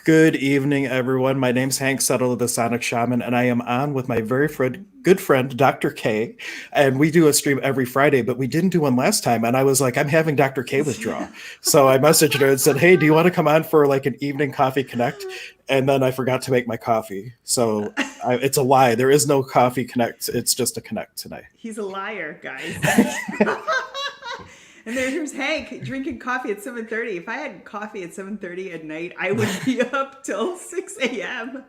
Good evening, everyone. My name's Hank Setala, the Sonic Shaman, and I am on with my good friend, Dr. K. And we do a stream every Friday, but we didn't do one last time. And I was like, I'm having Dr. K withdraw. So I messaged her and said, hey, do you want to come on for like an evening coffee connect? And then I forgot to make my coffee. So it's a lie. There is no coffee connect. It's just a connect tonight. He's a liar, guys. And there's Hank drinking coffee at 7:30. If I had coffee at 7:30 at night, I would be up till 6 a.m.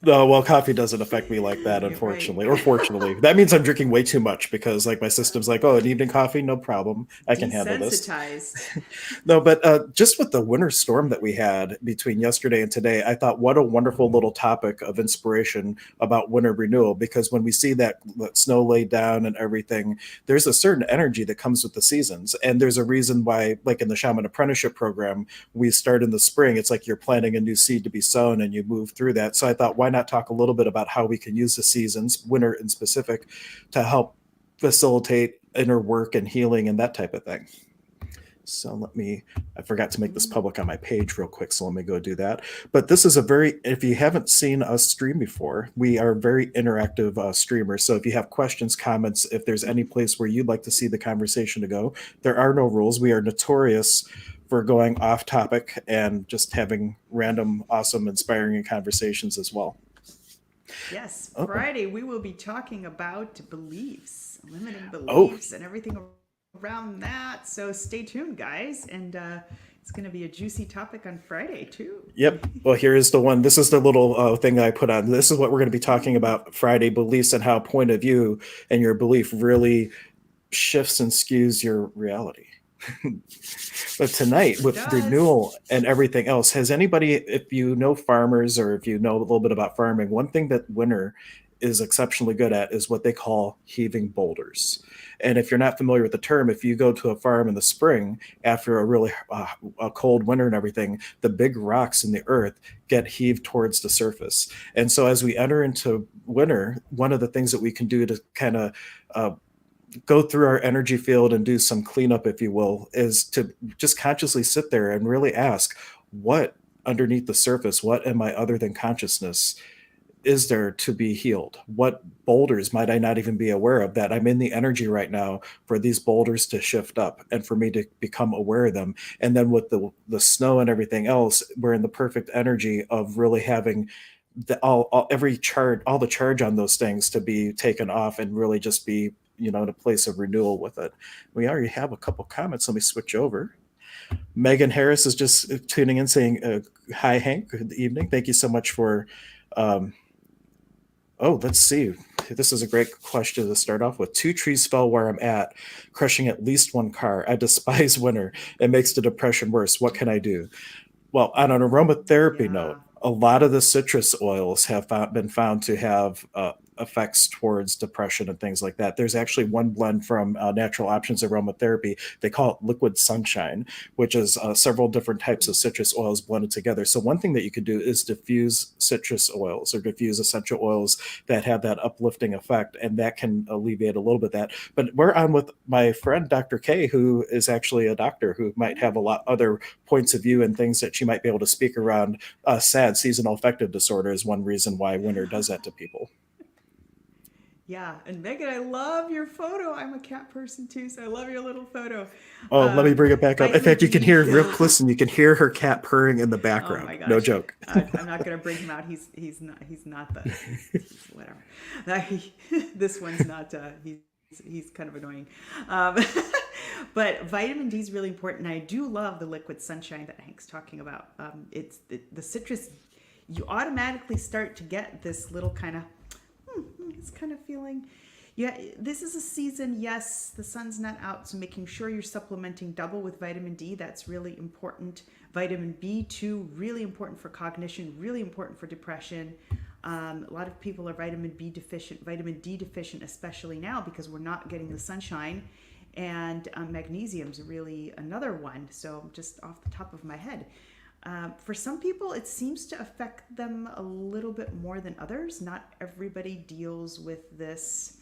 No, well, coffee doesn't affect me like that, You're right. unfortunately, or fortunately. That means I'm drinking way too much because, like, my system's like, oh, an evening coffee, no problem. I can handle this. Desensitized. No, but just with the winter storm that we had between yesterday and today, I thought what a wonderful little topic of inspiration about winter renewal. Because when we see that snow laid down and everything, there's a certain energy that comes with the seasons. And there's a reason why, like in the Shaman Apprenticeship program, we start in the spring. It's like you're planting a new seed to be sown and you move through that. So I thought, why not talk a little bit about how we can use the seasons, winter in specific, to help facilitate inner work and healing and that type of thing. So I forgot to make this public on my page real quick. So let me go do that. But this is if you haven't seen us stream before, we are very interactive streamers. So if you have questions, comments, if there's any place where you'd like to see the conversation to go, there are no rules. We are notorious for going off topic and just having random, awesome, inspiring conversations as well. Yes, Oh, Friday we will be talking about beliefs, limiting oh, beliefs, and everything around that. So stay tuned, guys. And it's going to be a juicy topic on Friday, too. yep. Well, here is the one. This is the little thing that I put on. This is what we're going to be talking about Friday beliefs and how point of view and your belief really shifts and skews your reality. But tonight, It with does. renewal and everything else, has anybody, if you know farmers or if you know a little bit about farming, one thing that winter is exceptionally good at is what they call heaving boulders. And if you're not familiar with the term, if you go to a farm in the spring after a really a cold winter and everything, the big rocks in the earth get heaved towards the surface. And so as we enter into winter, one of the things that we can do to kind of go through our energy field and do some cleanup, if you will, is to just consciously sit there and really ask, what underneath the surface, what am I other than consciousness is there to be healed? What boulders might I not even be aware of that I'm in the energy right now for these boulders to shift up and for me to become aware of them? And then with the snow and everything else, we're in the perfect energy of really having every charge, all the charge on those things to be taken off and really just be in a place of renewal with it. We already have a couple comments. Let me switch over. Megan Harris is just tuning in saying, hi, Hank. Good evening. Thank you so much for. Um, oh, let's see. This is a great question to start off with. Two trees fell where I'm at, crushing at least one car. I despise winter. It makes the depression worse. What can I do? Well, on an aromatherapy note, Yeah. a lot of the citrus oils have been found to have effects towards depression and things like that. There's actually one blend from Natural Options Aromatherapy. They call it Liquid Sunshine, which is several different types of citrus oils blended together. So one thing that you could do is diffuse citrus oils or diffuse essential oils that have that uplifting effect, and that can alleviate a little bit of that. But we're on with my friend Dr. K, who is actually a doctor who might have a lot other points of view and things that she might be able to speak around. SAD, seasonal affective disorder, is one reason why winter does that to people. Yeah, and Megan, I love your photo. I'm a cat person too, so I love your little photo. Oh, let me bring it back up. In Vitamin fact, you can D. hear real close, and you can hear her cat purring in the Oh my background. No gosh, joke. I'm not gonna bring him out. He's not the he's whatever. This one's not. He's kind of annoying. Um, but vitamin D is really important. I do love the liquid sunshine that Hank's talking about. It's the citrus. You automatically start to get this little kind of it's kind of feeling. Yeah, this is a season. Yes, the sun's not out, so making sure you're supplementing double with vitamin D. That's really important. Vitamin B2, really important for cognition, really important for depression. A lot of people are vitamin B deficient, vitamin D deficient, especially now because we're not getting the sunshine. And magnesium's really another one. So just off the top of my head, for some people, it seems to affect them a little bit more than others. Not everybody deals with this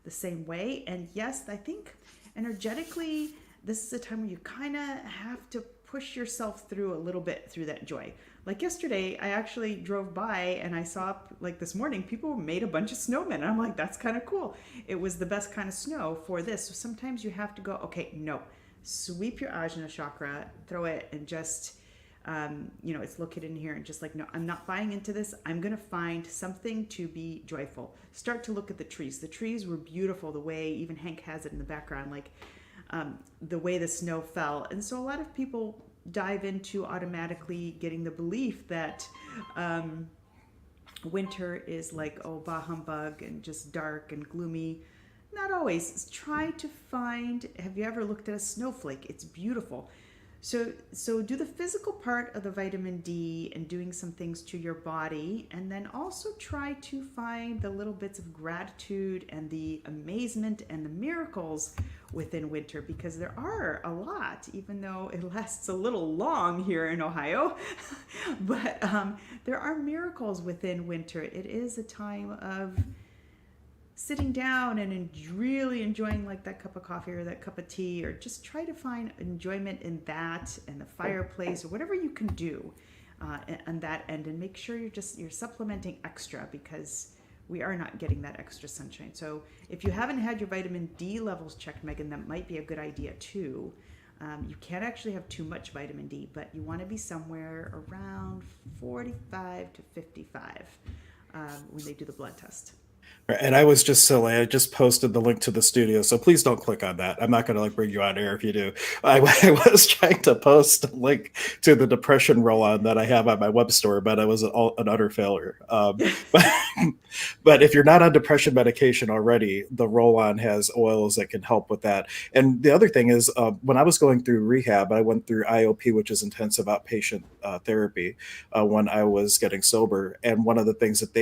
the same way. And yes, I think energetically, this is a time where you kind of have to push yourself through a little bit through that joy. Like yesterday, I actually drove by and I saw, like this morning, people made a bunch of snowmen. And I'm like, that's kind of cool. It was the best kind of snow for this. So sometimes you have to go, okay, no, sweep your Ajna chakra, throw it, and just, it's located in here, and just like, no, I'm not buying into this. I'm going to find something to be joyful. Start to look at the trees. The trees were beautiful, the way even Hank has it in the background, like the way the snow fell. And so a lot of people dive into automatically getting the belief that winter is like, oh, bah humbug and just dark and gloomy. Not always. Try to find, have you ever looked at a snowflake? It's beautiful. So do the physical part of the vitamin D and doing some things to your body, and then also try to find the little bits of gratitude and the amazement and the miracles within winter, because there are a lot, even though it lasts a little long here in Ohio. But there are miracles within winter. It is a time of sitting down and really enjoying like that cup of coffee or that cup of tea, or just try to find enjoyment in that and the fireplace or whatever you can do on that end, and make sure you're supplementing extra, because we are not getting that extra sunshine. So if you haven't had your vitamin D levels checked, Megan, that might be a good idea too. You can't actually have too much vitamin D, but you want to be somewhere around 45 to 55 when they do the blood test. Right, and I was just silly. I just posted the link to the studio, so please don't click on that. I'm not going to like bring you on air if you do. I was trying to post a link to the depression roll-on that I have on my web store, but it was an utter failure. But if you're not on depression medication already, the roll-on has oils that can help with that. And the other thing is, when I was going through rehab, I went through IOP, which is intensive outpatient therapy, when I was getting sober. And one of the things that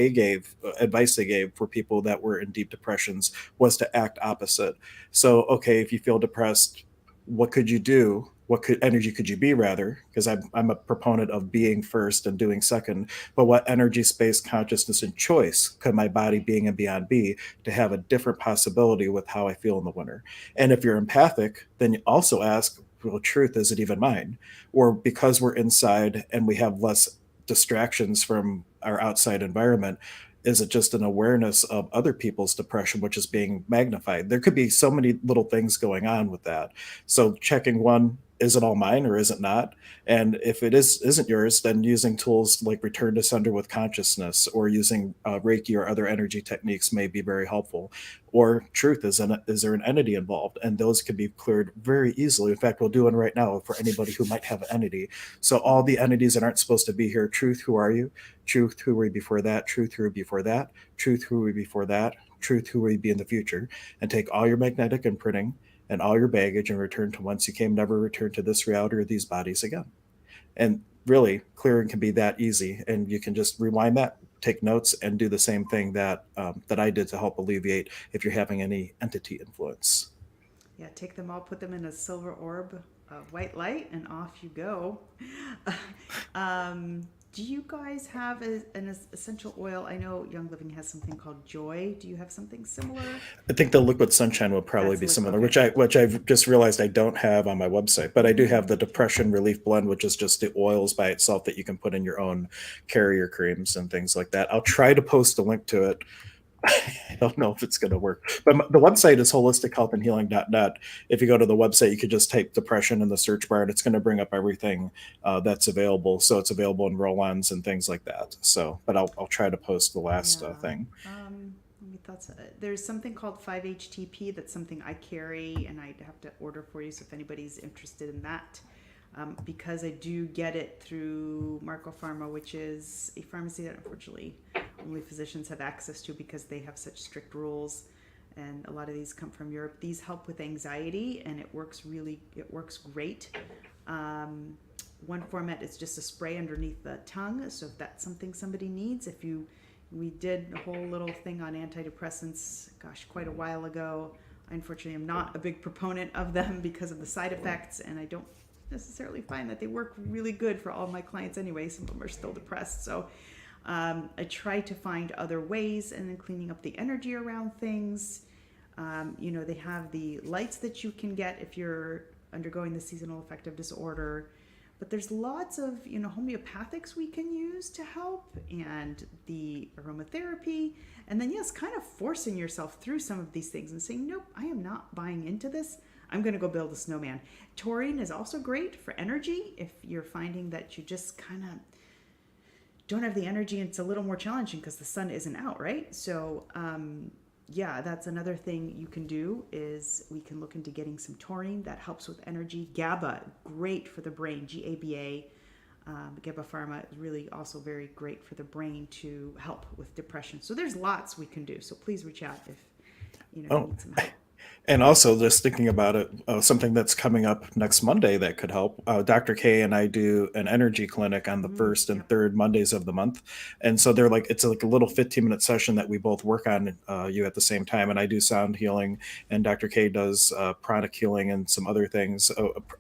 advice they gave for people that were in deep depressions, was to act opposite. So, okay, if you feel depressed, what could you do? What energy could you be, rather? Because I'm a proponent of being first and doing second. But what energy, space, consciousness, and choice could my body, being and beyond, be to have a different possibility with how I feel in the winter? And if you're empathic, then you also ask, well, truth, is it even mine? Or because we're inside and we have less distractions from our outside environment, is it just an awareness of other people's depression, which is being magnified? There could be so many little things going on with that. So checking, one, is it all mine or is it not? And if it isn't yours, then using tools like return to sender with consciousness, or using Reiki or other energy techniques may be very helpful. Or truth, is there an entity involved? And those can be cleared very easily. In fact, we'll do one right now for anybody who might have an entity. So all the entities that aren't supposed to be here: truth, who are you? Truth, who were you before that? Truth, who were you before that? Truth, who were you before that? Truth, who will you be in the future? And take all your magnetic imprinting and all your baggage and return to whence you came, never return to this reality or these bodies again. And really, clearing can be that easy. And you can just rewind that, take notes, and do the same thing that I did to help alleviate if you're having any entity influence. Yeah, take them all, put them in a silver orb of white light, and off you go. Do you guys have an essential oil? I know Young Living has something called Joy. Do you have something similar? I think the liquid sunshine will probably be similar, okay. which I've just realized I don't have on my website, but I do have the depression relief blend, which is just the oils by itself that you can put in your own carrier creams and things like that. I'll try to post a link to it. I don't know if it's going to work, but the website is holistichealthandhealing.net. If you go to the website, you could just type depression in the search bar, and it's going to bring up everything that's available. So it's available in roll-ons and things like that. So, but I'll try to post the last thing. There's something called 5-HTP. That's something I carry, and I have to order for you. So if anybody's interested in that, because I do get it through Marco Pharma, which is a pharmacy that unfortunately only physicians have access to because they have such strict rules, and a lot of these come from Europe. These help with anxiety, and it works great. One format is just a spray underneath the tongue, so if that's something somebody needs. We did a whole little thing on antidepressants, quite a while ago. I unfortunately am not a big proponent of them because of the side effects, and I don't necessarily find that they work really good for all my clients anyway. Some of them are still depressed, so I try to find other ways, and then cleaning up the energy around things. They have the lights that you can get if you're undergoing the seasonal affective disorder. But there's lots of, homeopathics we can use to help, and the aromatherapy. And then, yes, kind of forcing yourself through some of these things and saying, nope, I am not buying into this. I'm going to go build a snowman. Taurine is also great for energy if you're finding that you just kind of don't have the energy and it's a little more challenging because the sun isn't out, right? So, yeah, that's another thing you can do is we can look into getting some taurine that helps with energy. GABA, great for the brain, GABA. GABA pharma is really also very great for the brain to help with depression. So there's lots we can do. So please reach out if you Oh, need some help. and also just thinking about it, something that's coming up next Monday that could help. Dr. K and I do an energy clinic on the first and Yep. third Mondays of the month, and so they're like it's like a little 15-minute session that we both work on you at the same time. And I do sound healing, and Dr. K does pranic healing and some other things.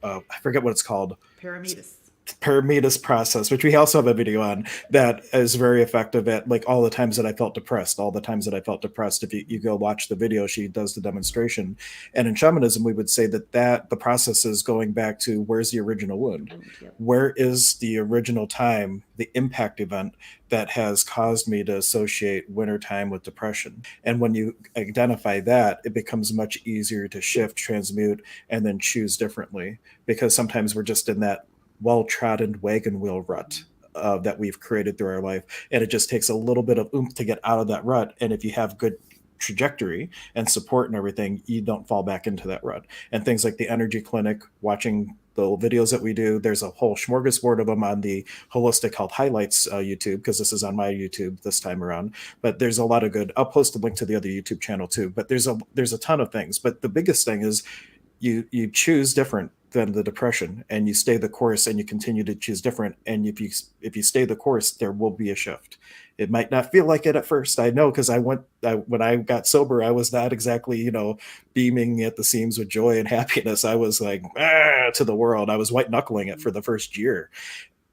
I forget what it's called. Parametis. Parametis process, which we also have a video on, that is very effective at like all the times that I felt depressed. All the times that I felt depressed, if you go watch the video, she does the demonstration. And in shamanism, we would say that the process is going back to where's the original wound, Yep. where is the original time, the impact event that has caused me to associate wintertime with depression. And when you identify that, it becomes much easier to shift, transmute, and then choose differently, because sometimes we're just in that well-trodden wagon wheel rut that we've created through our life, and it just takes a little bit of oomph to get out of that rut. And if you have good trajectory and support and everything, you don't fall back into that rut. And things like the energy clinic, watching the videos that we do, there's a whole smorgasbord of them on the Holistic Health Highlights YouTube, because this is on my YouTube this time around. But there's a lot of good. I'll post a link to the other YouTube channel too. But there's a ton of things. But the biggest thing is you choose different than the depression, and you stay the course, and you continue to choose different. And if you stay the course, there will be a shift. It might not feel like it at first, I know, because when I got sober, I was not exactly beaming at the seams with joy and happiness. I was like to the world. I was white knuckling it for the first year,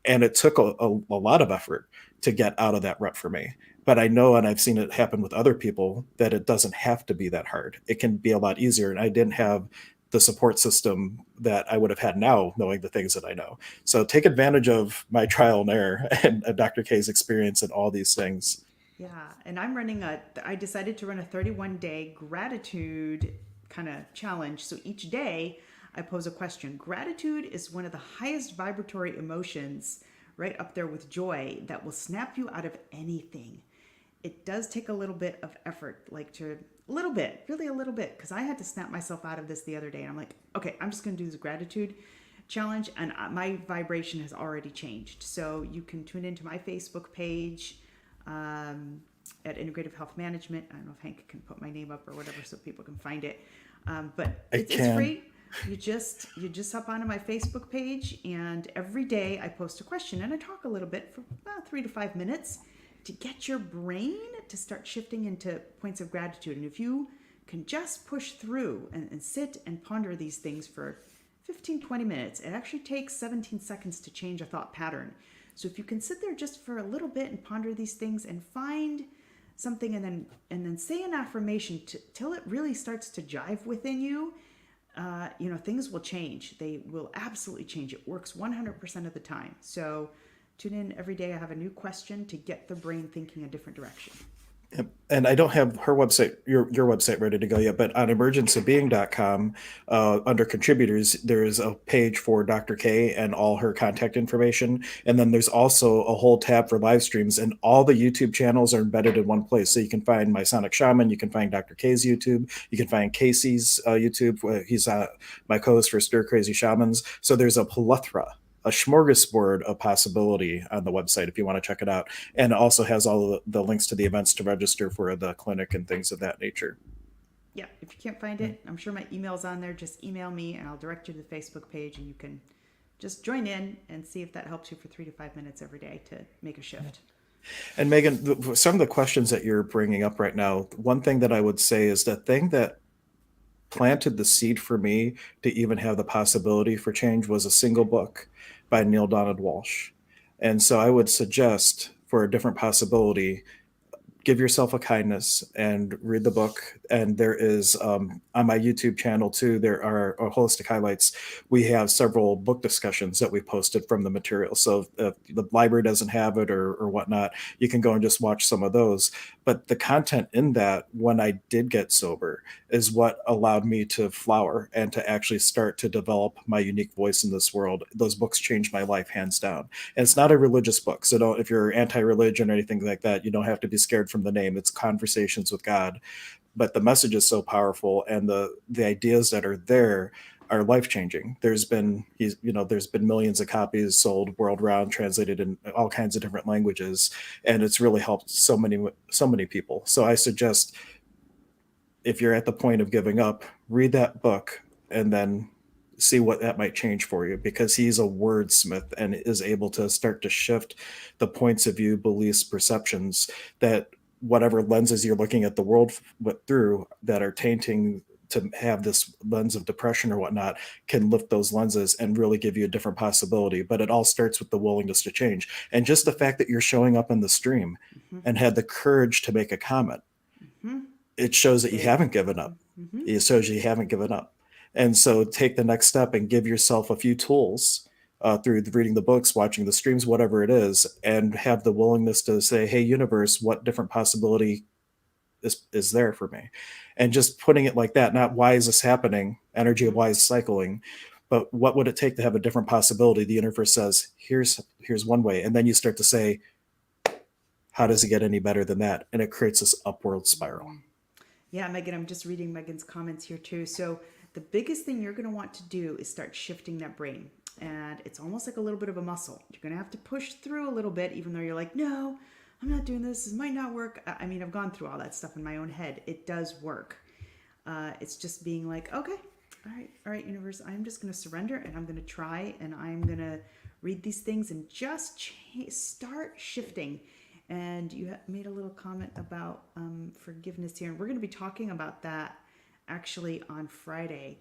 and it took a lot of effort to get out of that rut for me. But I know, and I've seen it happen with other people, that it doesn't have to be that hard. It can be a lot easier. And I didn't have the support system that I would have had now, knowing the things that I know. So take advantage of my trial and error and Dr. K's experience in all these things. Yeah, and I decided to run a 31-day gratitude kind of challenge. So each day I pose a question. Gratitude is one of the highest vibratory emotions, right up there with joy, that will snap you out of anything. It does take a little bit of effort, a little bit, really a little bit, because I had to snap myself out of this the other day. And I'm like, okay, I'm just going to do this gratitude challenge, and my vibration has already changed. So you can tune into my Facebook page at Integrative Health Management. I don't know if Hank can put my name up or whatever so people can find it. But it's free. You just hop onto my Facebook page, and every day I post a question and I talk a little bit for about 3 to 5 minutes to get your brain to start shifting into points of gratitude. And if you can just push through and sit and ponder these things for 15, 20 minutes, it actually takes 17 seconds to change a thought pattern. So if you can sit there just for a little bit and ponder these things and find something, and then say an affirmation till it really starts to jive within you, things will change. They will absolutely change. It works 100% of the time. So tune in every day. I have a new question to get the brain thinking a different direction. And I don't have her website, your website ready to go yet, but on emergenceofbeing.com, under contributors, there is a page for Dr. K and all her contact information. And then there's also a whole tab for live streams, and all the YouTube channels are embedded in one place. So you can find my Sonic Shaman, you can find Dr. K's YouTube, you can find Casey's YouTube. He's my co-host for Stir Crazy Shamans. So there's a plethora, a smorgasbord of possibility on the website if you want to check it out. And it also has all of the links to the events to register for the clinic and things of that nature. Yeah, if you can't find it, I'm sure my email's on there. Just email me and I'll direct you to the Facebook page, and you can just join in and see if that helps you for 3 to 5 minutes every day to make a shift. And Megan, some of the questions that you're bringing up right now, one thing that I would say is the thing that planted the seed for me to even have the possibility for change was a single book by Neil Donald Walsh. And so I would suggest, for a different possibility, give yourself a kindness and read the book. And there is on my YouTube channel too, there are holistic highlights. We have several book discussions that we posted from the material. So if the library doesn't have it or whatnot, you can go and just watch some of those. But the content in that, when I did get sober, is what allowed me to flower and to actually start to develop my unique voice in this world. Those books changed my life hands down. And it's not a religious book. So don't, if you're anti-religion or anything like that, you don't have to be scared from the name. It's Conversations with God. But the message is so powerful, and the ideas that are there are life changing. There's been millions of copies sold world round, translated in all kinds of different languages, and it's really helped so many people. So I suggest, if you're at the point of giving up, read that book and then see what that might change for you, because he's a wordsmith and is able to start to shift the points of view, beliefs, perceptions, that whatever lenses you're looking at the world through that are tainting, to have this lens of depression or whatnot, can lift those lenses and really give you a different possibility. But it all starts with the willingness to change. And just the fact that you're showing up in the stream Mm-hmm. and had the courage to make a comment, Mm-hmm. it shows that you Big. haven't given up. Mm-hmm. It shows you haven't given up. And so take the next step and give yourself a few tools through reading the books, watching the streams, whatever it is, and have the willingness to say, hey, universe, what different possibility is there for me? And just putting it like that, not why is this happening, energy of Mm-hmm. why is cycling, but what would it take to have a different possibility? The universe says, here's one way. And then you start to say, how does it get any better than that? And it creates this upward spiral. Yeah, Megan, I'm just reading Megan's comments here too. So the biggest thing you're going to want to do is start shifting that brain. And it's almost like a little bit of a muscle. You're going to have to push through a little bit, even though you're like, no, I'm not doing this. This might not work. I mean, I've gone through all that stuff in my own head. It does work. It's just being like, okay, all right, universe, I'm just going to surrender, and I'm going to try, and I'm going to read these things and just start shifting. And you made a little comment about forgiveness here, and we're going to be talking about that actually on Friday.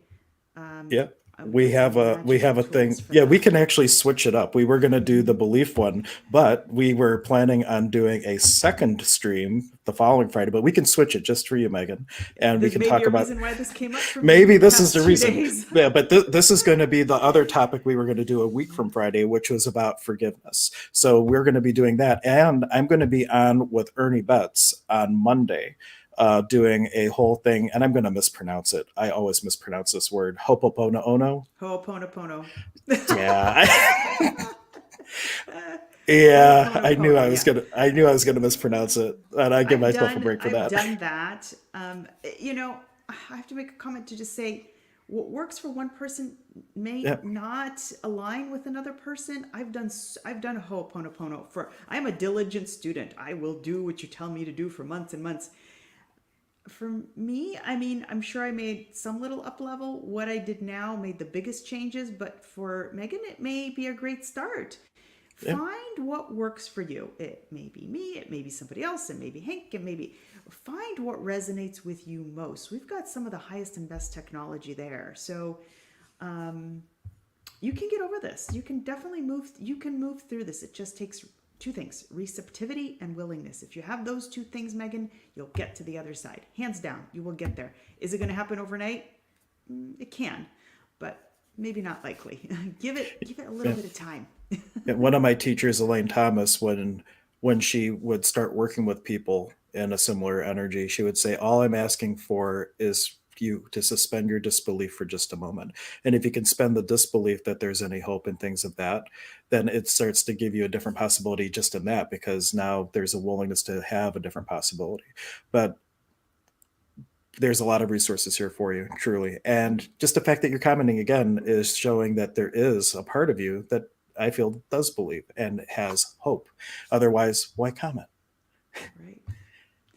Yeah. We've We got have some a magical thing. tools for Yeah, we that. can actually switch it up. We were going to do the belief one, but we were planning on doing a second stream the following Friday, but we can switch it just for you, Megan, and we There's can maybe talk a about, reason why this came up for me maybe the this is past the two reason. days. Yeah, but this is going to be the other topic we were going to do a week from Friday, which was about forgiveness. So we're going to be doing that. And I'm going to be on with Ernie Betts on Monday, doing a whole thing. And I'm going to mispronounce it. I always mispronounce this word. Ho'oponopono. Ho'oponopono. Yeah. Yeah, Ho'oponopono, yeah. I knew I was gonna mispronounce it. And I give myself a break for I've that. done that. You know, I have to make a comment to just say what works for one person may Yeah. not align with another person. I've done Ho'oponopono for. I'm a diligent student. I will do what you tell me to do for months and months. For me, I mean, I'm sure I made some little up level. What I did now made the biggest changes, but for Megan, it may be a great start. Yeah. Find what works for you. It may be me, it may be somebody else, it may be Hank, it may be. Find what resonates with you most. We've got some of the highest and best technology there. So you can get over this. You can definitely move through this. It just takes two things: receptivity and willingness. If you have those two things, Megan, you'll get to the other side. Hands down, you will get there. Is it going to happen overnight? It can, but maybe not likely. Give it a little bit of time. And one of my teachers, Elaine Thomas, when she would start working with people in a similar energy, she would say, all I'm asking for is you to suspend your disbelief for just a moment. And if you can spend the disbelief that there's any hope and things of that, then it starts to give you a different possibility just in that, because now there's a willingness to have a different possibility. But there's a lot of resources here for you, truly. And just the fact that you're commenting again is showing that there is a part of you that I feel does believe and has hope. Otherwise, why comment? Right.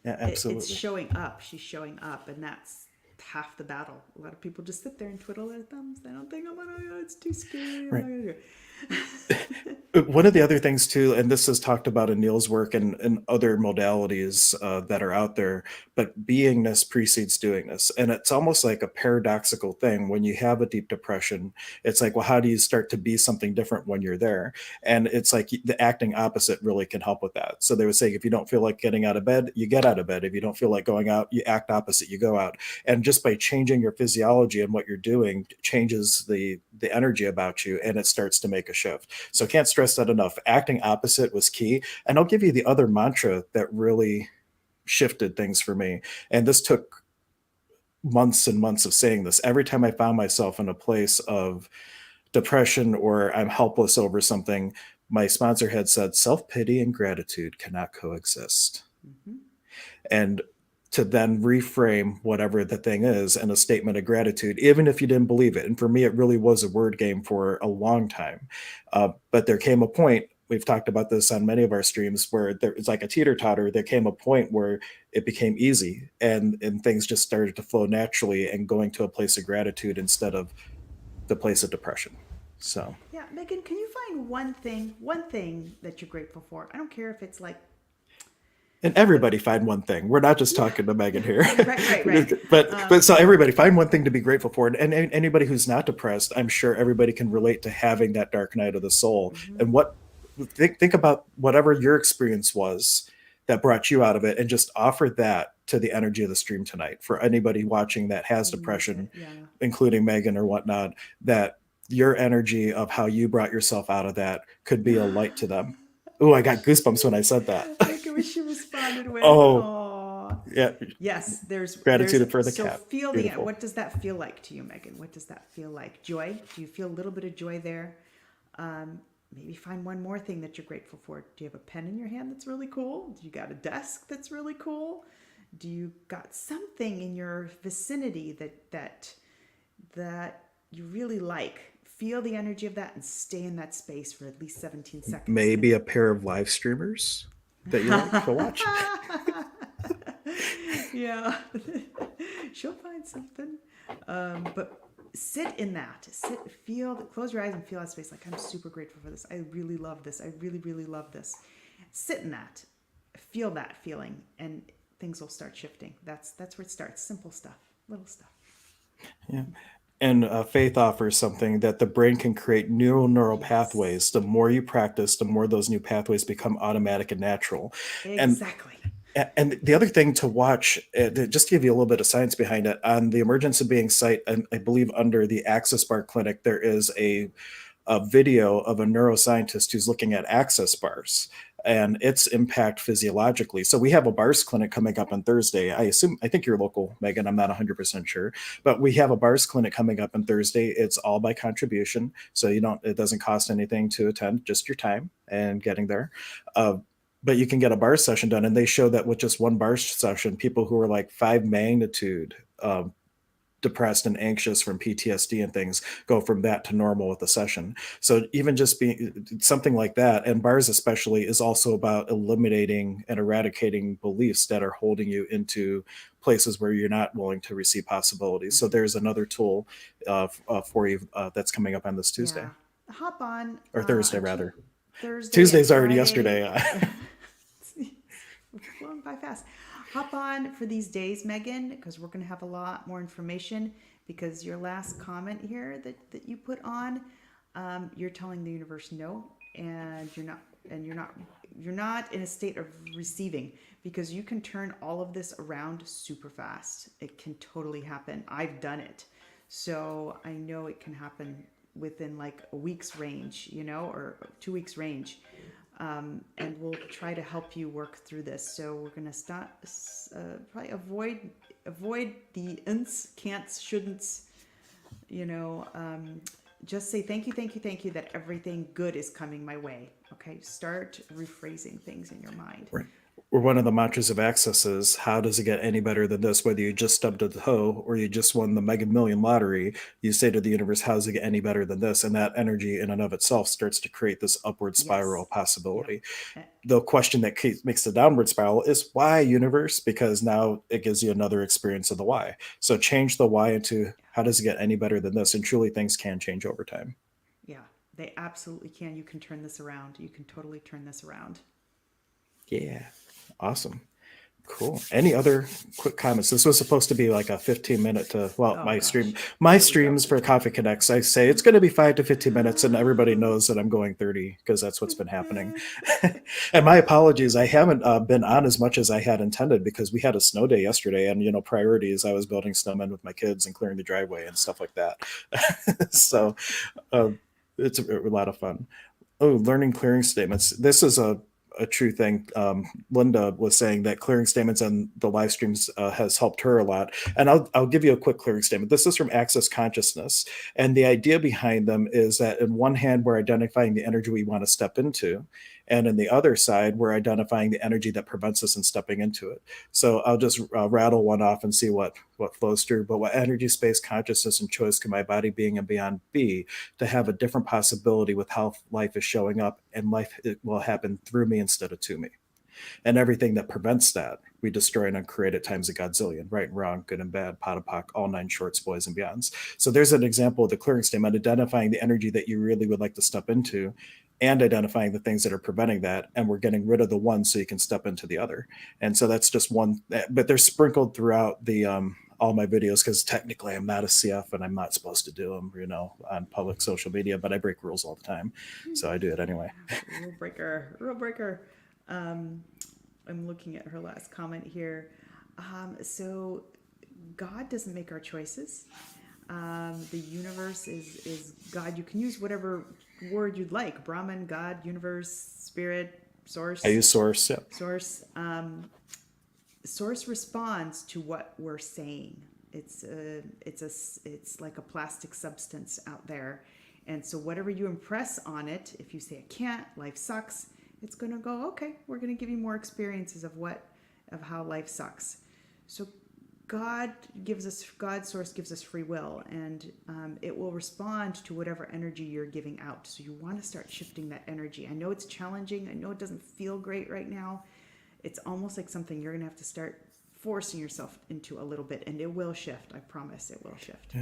Yeah, It's absolutely. showing up. She's showing up, and that's half the battle. A lot of people just sit there and twiddle their thumbs. They don't think, oh my God, it's too scary. I'm Right. not gonna do it. One of the other things too, and this is talked about in Neil's work and other modalities that are out there, but beingness precedes doingness. And it's almost like a paradoxical thing. When you have a deep depression, it's like, well, how do you start to be something different when you're there? And it's like the acting opposite really can help with that. So they would say, if you don't feel like getting out of bed, you get out of bed. If you don't feel like going out, you act opposite, you go out. And just by changing your physiology and what you're doing changes the energy about you, and it starts to make a shift. So I can't stress that enough. Acting opposite was key. And I'll give you the other mantra that really shifted things for me. And this took months and months of saying this. Every time I found myself in a place of depression or I'm helpless over something, my sponsor had said, self pity and gratitude cannot coexist. Mm-hmm. And to then reframe whatever the thing is in a statement of gratitude, even if you didn't believe it. And for me, it really was a word game for a long time. But there came a point, we've talked about this on many of our streams, where there, it's like a teeter totter. There came a point where it became easy and things just started to flow naturally and going to a place of gratitude instead of the place of depression. So, Yeah, Megan, can you find one thing that you're grateful for? I don't care if it's like and what. everybody find one thing. We're not just Yeah, talking to Megan here, right. but so everybody find one thing to be grateful for, and anybody who's not depressed, I'm sure everybody can relate to having that dark night of the soul. Mm-hmm. And what think about whatever your experience was that brought you out of it, and just offer that to the energy of the stream tonight for anybody watching that has You need it. depression, Yeah. including Megan or whatnot. That your energy of how you brought yourself out of that could be a light to them. Oh, I got goosebumps when I said that. Make a wish you responded with, Oh, "Aw." yeah. Yes, there's Gratitude for the so cat. feel the Beautiful. what does that feel like to you, Megan? What does that feel like? Joy? Do you feel a little bit of joy there? Um, Maybe find one more thing that you're grateful for. Do you have a pen in your hand that's really cool? Do you got a desk that's really cool? Do you got something in your vicinity that you really like? Feel the energy of that and stay in that space for at least 17 seconds. Maybe a pair of live streamers that you like to watch. Yeah, she'll find something. But sit in that. Close your eyes and feel that space. Like, I'm super grateful for this. I really love this. I really, really love this. Sit in that. Feel that feeling, and things will start shifting. That's where it starts. Simple stuff, little stuff. Yeah. And faith offers something that the brain can create neural Yes, pathways. The more you practice, the more those new pathways become automatic and natural. And exactly. and the other thing to watch, just to give you a little bit of science behind it, on the Emergence of Being site, and I believe under the Access Bar Clinic, there is a video of a neuroscientist who's looking at access bars and its impact physiologically. So we have a bars clinic coming up on Thursday. I think you're local, Megan. I'm not 100% sure, but we have a bars clinic coming up on Thursday. It's all by contribution. So it doesn't cost anything to attend, just your time and getting there. Uh, but you can get a bar session done. And they show that with just one bar session, people who are like 5 magnitude depressed and anxious from PTSD and things go from that to normal with the session. So even just being something like that, and bars especially, is also about eliminating and eradicating beliefs that are holding you into places where you're not willing to receive possibilities. So Mm-hmm. there's another tool for you that's coming up on this Tuesday Yeah, hop on or Thursday on rather. Thursday and Tuesday's already Friday. yesterday. It's flown by fast. Hop on for these days, Megan, because we're going to have a lot more information. Because your last comment here that you put on, you're telling the universe no, and you're not in a state of receiving, because you can turn all of this around super fast. It can totally happen. I've done it, so I know it can happen within like a week's range, or 2 weeks range. And we'll try to help you work through this. So we're going to start, probably avoid the ints, can'ts, shouldn'ts, just say thank you that everything good is coming my way. Okay, start rephrasing things in your mind. Right. Or one of the mantras of Access is, how does it get any better than this? Whether you just stubbed a toe or you just won the Mega Million lottery, you say to the universe, how does it get any better than this? And that energy in and of itself starts to create this upward spiral Yes. Yep. possibility. Eh, The question that makes the downward spiral is, why, universe? Because now it gives you another experience of the why. So change the why into, how does it get any better than this? And truly things can change over time. Yeah. They absolutely can. You can turn this around. You can totally turn this around. Yeah. Awesome. Cool. Any other quick comments? This was supposed to be like a 15-minute to, well, Oh my gosh. my Here we go. streams for Coffee Connects, I say it's going to be 5 to 15 minutes, and everybody knows that I'm going 30 because that's what's been happening. And my apologies. I haven't been on as much as I had intended because we had a snow day yesterday, and priorities. I was building snowmen with my kids and clearing the driveway and stuff like that. So uh, it's a lot of fun. Oh, learning clearing statements. This is a true thing. Linda was saying that clearing statements on the live streams has helped her a lot. And I'll give you a quick clearing statement. This is from Access Consciousness. And the idea behind them is that in one hand, we're identifying the energy we want to step into. And in the other side, we're identifying the energy that prevents us in stepping into it. So I'll just rattle one off and see what flows through. But what energy, space, consciousness, and choice can my body, being, and beyond be to have a different possibility with how life is showing up, and life it will happen through me instead of to me. And everything that prevents that, we destroy and uncreate at times a godzillion, right and wrong, good and bad, pot and pock, all nine shorts, boys and beyonds. So there's an example of the clearing statement, identifying the energy that you really would like to step into and identifying the things that are preventing that. And we're getting rid of the one so you can step into the other. And so that's just one, but they're sprinkled throughout the, all my videos, because technically I'm not a CF and I'm not supposed to do them, on public social media, but I break rules all the time. So I do it anyway. Rule breaker. Rule breaker. I'm looking at her last comment here. So God doesn't make our choices. The universe is God. You can use whatever word you'd like: Brahman, God, universe, spirit, source. I use source. Yeah. Source. Source responds to what we're saying. It's like a plastic substance out there, and so whatever you impress on it, if you say I can't, life sucks, it's going to go, okay, we're going to give you more experiences of how life sucks. So God's source gives us free will, and it will respond to whatever energy you're giving out. So you want to start shifting that energy. I know it's challenging. I know it doesn't feel great right now. It's almost like something you're going to have to start forcing yourself into a little bit, and it will shift. I promise it will shift.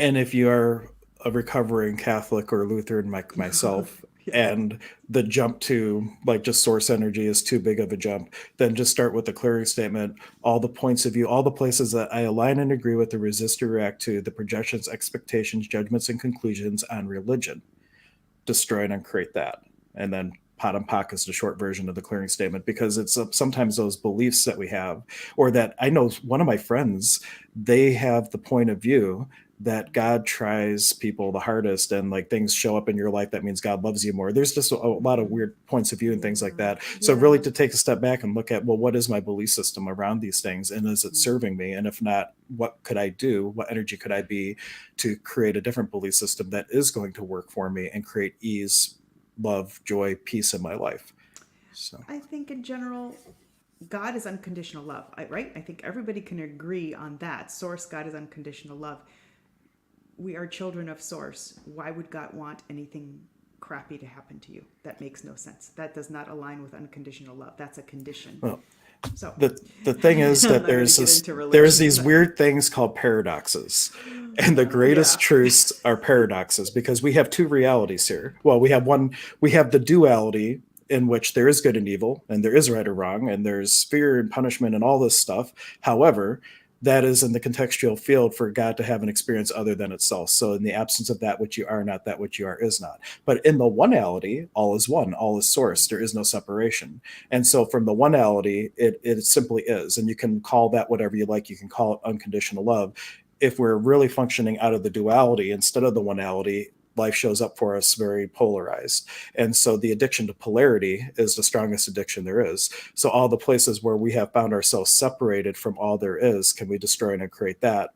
And if you are a recovering Catholic or Lutheran like myself, yeah, and the jump to like just source energy is too big of a jump, then just start with the clearing statement. All the points of view, all the places that I align and agree with, the resist or react to, the projections, expectations, judgments, and conclusions on religion, destroy and uncreate that. And then pot and pock is the short version of the clearing statement, because it's sometimes those beliefs that we have, or that I know one of my friends, they have the point of view that God tries people the hardest, and like things show up in your life that means God loves you more. There's just a lot of weird points of view and things like that. So really to take a step back and look at, well, what is my belief system around these things, and is it serving me? And if not, what could I do? What energy could I be to create a different belief system that is going to work for me and create ease, love, joy, peace in my life? So I think in general, God is unconditional love, right? I think everybody can agree on that. Source, God is unconditional love. We are children of Source. Why would God want anything crappy to happen to you? That makes no sense. That does not align with unconditional love. That's a condition. Well, so the thing is that there's these weird things called paradoxes, and the greatest truths are paradoxes, because we have two realities here. Well, we have the duality, in which there is good and evil, and there is right or wrong, and there's fear and punishment and all this stuff. However, that is in the contextual field for God to have an experience other than itself. So in the absence of that which you are not, that which you are is not. But in the oneality, all is one, all is source. There is no separation. And so from the oneality, it simply is. And you can call that whatever you like. You can call it unconditional love. If we're really functioning out of the duality instead of the oneality, life shows up for us very polarized. And so the addiction to polarity is the strongest addiction there is. So all the places where we have found ourselves separated from all there is, can we destroy and create that?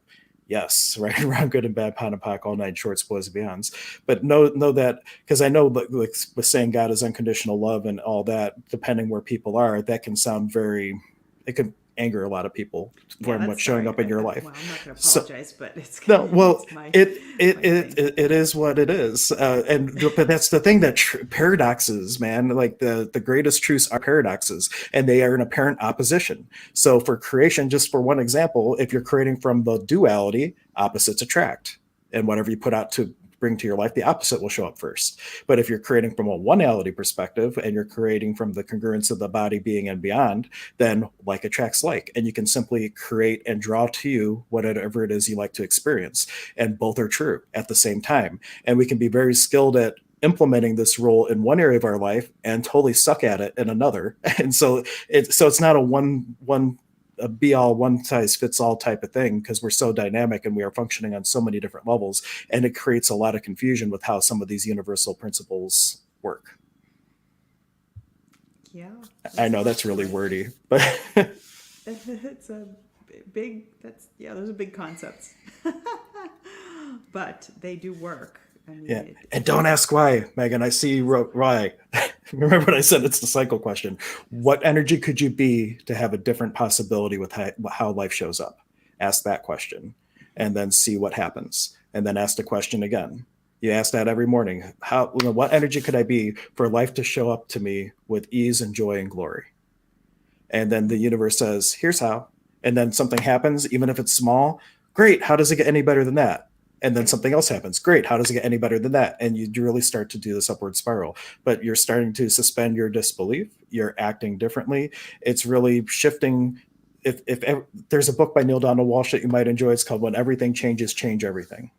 Yes, right and wrong, good and bad, pound and pock, all nine shorts, boys and beyonds. But know that, because I know, like with saying God is unconditional love and all that, depending where people are, that can sound it can anger a lot and what's showing up in your life. Well, I'm not going to apologize, but it's no. Well, it is what it is, but that's the thing, that paradoxes, man. Like the greatest truths are paradoxes, and they are in apparent opposition. So for creation, just for one example, if you're creating from the duality, opposites attract, and whatever you put out to bring to your life, the opposite will show up first. But if you're creating from a one-ality perspective and you're creating from the congruence of the body, being, and beyond, then like attracts like, and you can simply create and draw to you whatever it is you like to experience. And both are true at the same time. And we can be very skilled at implementing this role in one area of our life and totally suck at it in another. And so it's not a be all one size fits all type of thing, because we're so dynamic and we are functioning on so many different levels, and it creates a lot of confusion with how some of these universal principles work. Yeah. I know that's really wordy, but It's a those are big concepts. But they do work. I mean, yeah. And don't ask why, Megan. I see you wrote why. Remember what I said? It's the cycle question. What energy could you be to have a different possibility with how life shows up? Ask that question and then see what happens. And then ask the question again. You ask that every morning. What energy could I be for life to show up to me with ease and joy and glory? And then the universe says, here's how. And then something happens, even if it's small. Great. How does it get any better than that? And then something else happens. Great. How does it get any better than that? And you really start to do this upward spiral, but you're starting to suspend your disbelief. You're acting differently. It's really shifting. If there's a book by Neil Donald Walsh that you might enjoy, it's called When Everything Changes, Change Everything.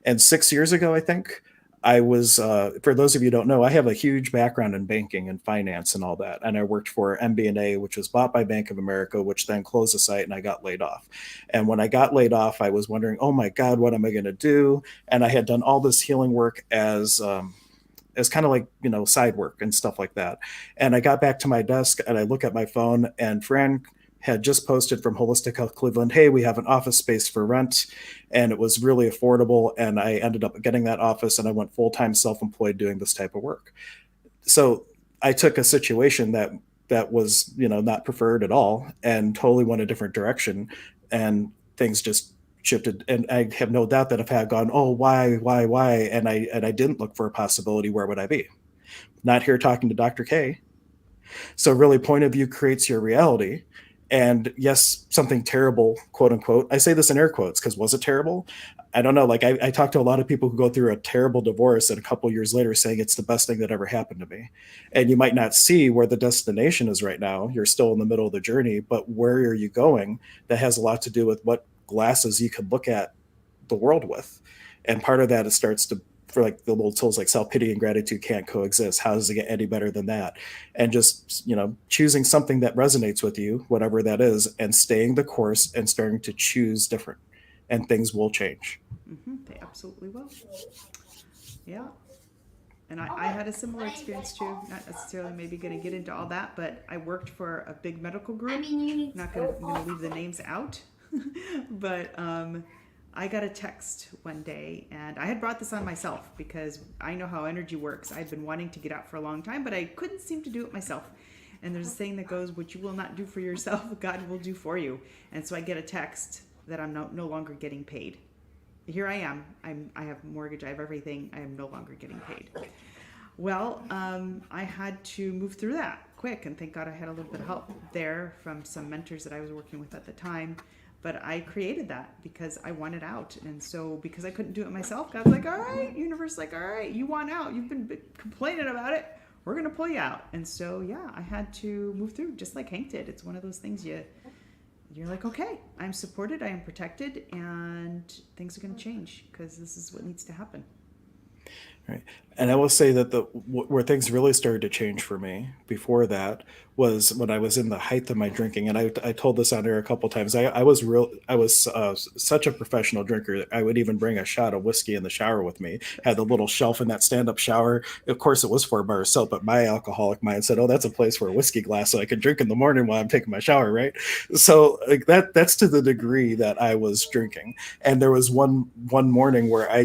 And 6 years ago, I think, I was, for those of you who don't know, I have a huge background in banking and finance and all that. And I worked for MBNA, which was bought by Bank of America, which then closed the site, and I got laid off. And when I got laid off, I was wondering, oh my God, what am I going to do? And I had done all this healing work as kind of like, side work and stuff like that. And I got back to my desk and I look at my phone, and Fran had just posted from Holistic Health Cleveland, hey, we have an office space for rent. And it was really affordable. And I ended up getting that office, and I went full-time self-employed doing this type of work. So I took a situation that was, not preferred at all, and totally went a different direction. And things just shifted. And I have no doubt that if I had gone, oh, why, and I didn't look for a possibility, where would I be? Not here talking to Dr. K. So really, point of view creates your reality. And yes, something terrible, quote unquote. I say this in air quotes because was it terrible? I don't know. Like I talk to a lot of people who go through a terrible divorce and a couple of years later saying it's the best thing that ever happened to me. And you might not see where the destination is right now. You're still in the middle of the journey, but where are you going? That has a lot to do with what glasses you can look at the world with. And part of that, it starts to, for like the little tools like self-pity and gratitude can't coexist. How does it get any better than that? And just, choosing something that resonates with you, whatever that is, and staying the course and starting to choose different, and things will change. Mm-hmm. They absolutely will. Yeah. And I had a similar experience too, not necessarily maybe going to get into all that, but I worked for a big medical group. I'm going to leave the names out, but, I got a text one day, and I had brought this on myself because I know how energy works. I'd been wanting to get out for a long time, but I couldn't seem to do it myself. And there's a saying that goes, what you will not do for yourself, God will do for you. And so I get a text that I'm no longer getting paid. Here I am. I have a mortgage. I have everything. I am no longer getting paid. Well, I had to move through that quick, and thank God I had a little bit of help there from some mentors that I was working with at the time. But I created that because I wanted out. And so because I couldn't do it myself, God's like, all right, universe, like, all right, you want out. You've been complaining about it. We're going to pull you out. And so, yeah, I had to move through just like Hank did. It's one of those things you're like, okay, I'm supported, I am protected, and things are going to change because this is what needs to happen. Right. And I will say that where things really started to change for me before that was when I was in the height of my drinking. And I told this on air a couple of times. I was such a professional drinker. I would even bring a shot of whiskey in the shower with me. Had the little shelf in that stand-up shower. Of course, it was 4 bars of soap, but my alcoholic mind said, "Oh, that's a place for a whiskey glass, so I could drink in the morning while I'm taking my shower." Right. So like that's to the degree that I was drinking. And there was one morning where I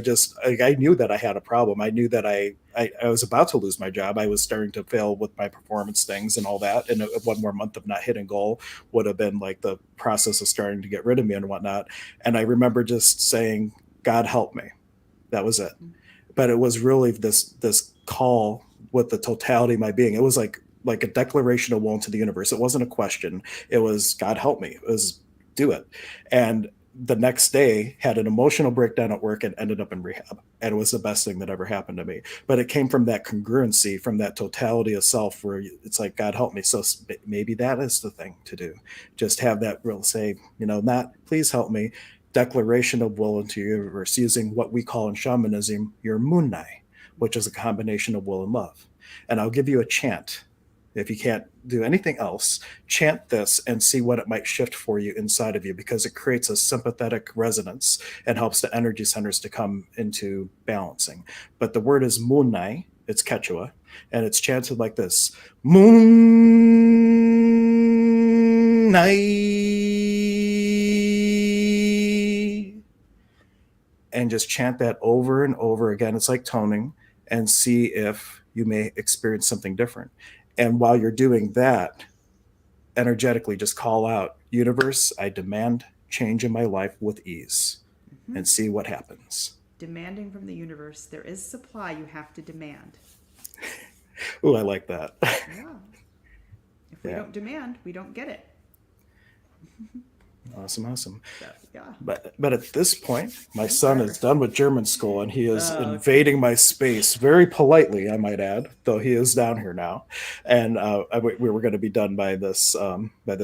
knew that I had a problem. I knew that I was about to lose my job. I was starting to fail with my performance things and all that. And one more month of not hitting goal would have been like the process of starting to get rid of me and whatnot. And I remember just saying, God help me. That was it. But it was really this call with the totality of my being. It was like a declaration of will to the universe. It wasn't a question. It was, God help me. It was do it. And the next day had an emotional breakdown at work and ended up in rehab, and it was the best thing that ever happened to me. But it came from that congruency, from that totality of self, where it's like, God help me. So maybe that is the thing to do. Just have that real, say, not please help me, declaration of will into your universe, using what we call in shamanism your munai, which is a combination of will and love. And I'll give you a chant. If you can't do anything else, chant this and see what it might shift for you inside of you, because it creates a sympathetic resonance and helps the energy centers to come into balancing. But the word is munai, it's Quechua, and it's chanted like this: Munai. And just chant that over and over again. It's like toning, and see if you may experience something different. And while you're doing that, energetically just call out, universe, I demand change in my life with ease, Mm-hmm. and see what happens. Demanding from the universe. There is supply, you have to demand. Ooh, I like that. Yeah. If we Yeah. don't demand, we don't get it. Awesome. So, yeah. But at this point, my son is done with German school, and he is Oh, okay. invading my space very politely, I might add, though he is down here now. And we were going to be done by this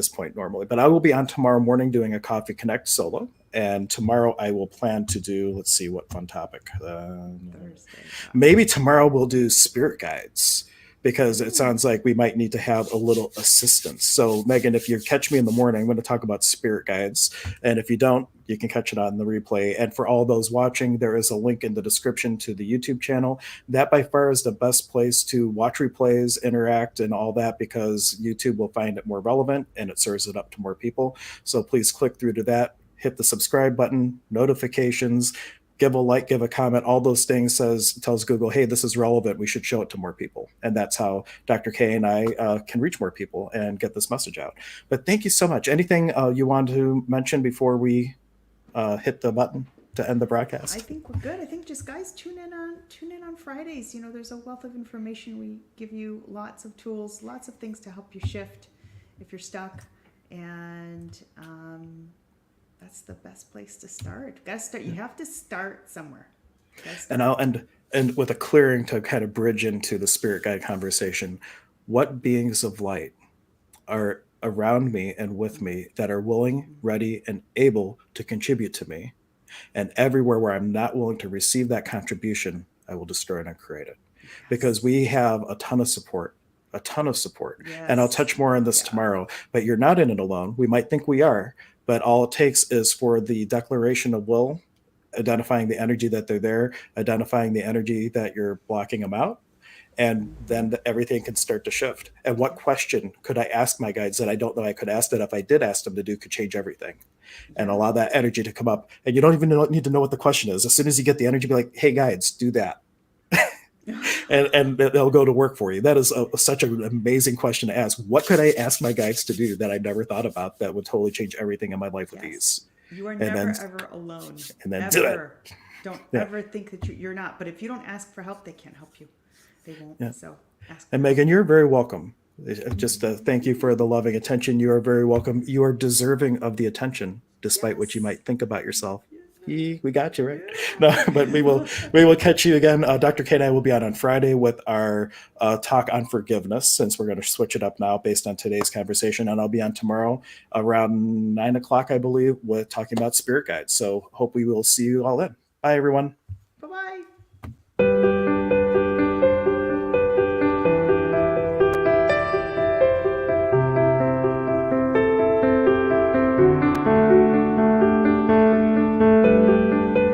point normally. But I will be on tomorrow morning doing a Coffee Connect solo. And tomorrow I will plan to do, let's see what fun topic. Thursday. Maybe tomorrow we'll do spirit guides, because it sounds like we might need to have a little assistance. So, Megan, if you catch me in the morning, I'm going to talk about spirit guides. And if you don't, you can catch it on the replay. And for all those watching, there is a link in the description to the YouTube channel. That by far is the best place to watch replays, interact, and all that, because YouTube will find it more relevant and it serves it up to more people. So please click through to that, hit the subscribe button, notifications, give a like, give a comment, all those things tells Google, hey, this is relevant, we should show it to more people. And that's how Dr. K and I can reach more people and get this message out. But thank you so much. Anything you want to mention before we hit the button to end the broadcast? I think we're good. I think just guys tune in on Fridays. There's a wealth of information. We give you lots of tools, lots of things to help you shift if you're stuck. And that's the best place to start. You have to start somewhere. And with a clearing to kind of bridge into the spirit guide conversation, what beings of light are around me and with me that are willing, ready, and able to contribute to me? And everywhere where I'm not willing to receive that contribution, I will destroy and uncreate it. Yes. Because we have a ton of support. Yes. And I'll touch more on this tomorrow, but you're not in it alone. We might think we are, but all it takes is for the declaration of will, identifying the energy that they're there, identifying the energy that you're blocking them out, and then everything can start to shift. And what question could I ask my guides that I don't know I could ask, that if I did ask them to do, could change everything? And allow that energy to come up. And you don't even need to know what the question is. As soon as you get the energy, be like, hey, guides, do that. and they'll go to work for you. That is such an amazing question to ask. What could I ask my guides to do that I never thought about that would totally change everything in my life with ease? You are never, ever alone. And then ever. do it. Don't ever think that you're not. But if you don't ask for help, they can't help you. They won't. Yeah. So ask. And Megan, you're very welcome. Just thank you for the loving attention. You are very welcome. You are deserving of the attention, despite what you might think about yourself. We got you, right? No, but we will catch you again. Dr. K and I will be on Friday with our talk on forgiveness, since we're going to switch it up now based on today's conversation. And I'll be on tomorrow around 9:00, I believe, with talking about spirit guides. So hope we will see you all then. Bye, everyone. Bye-bye.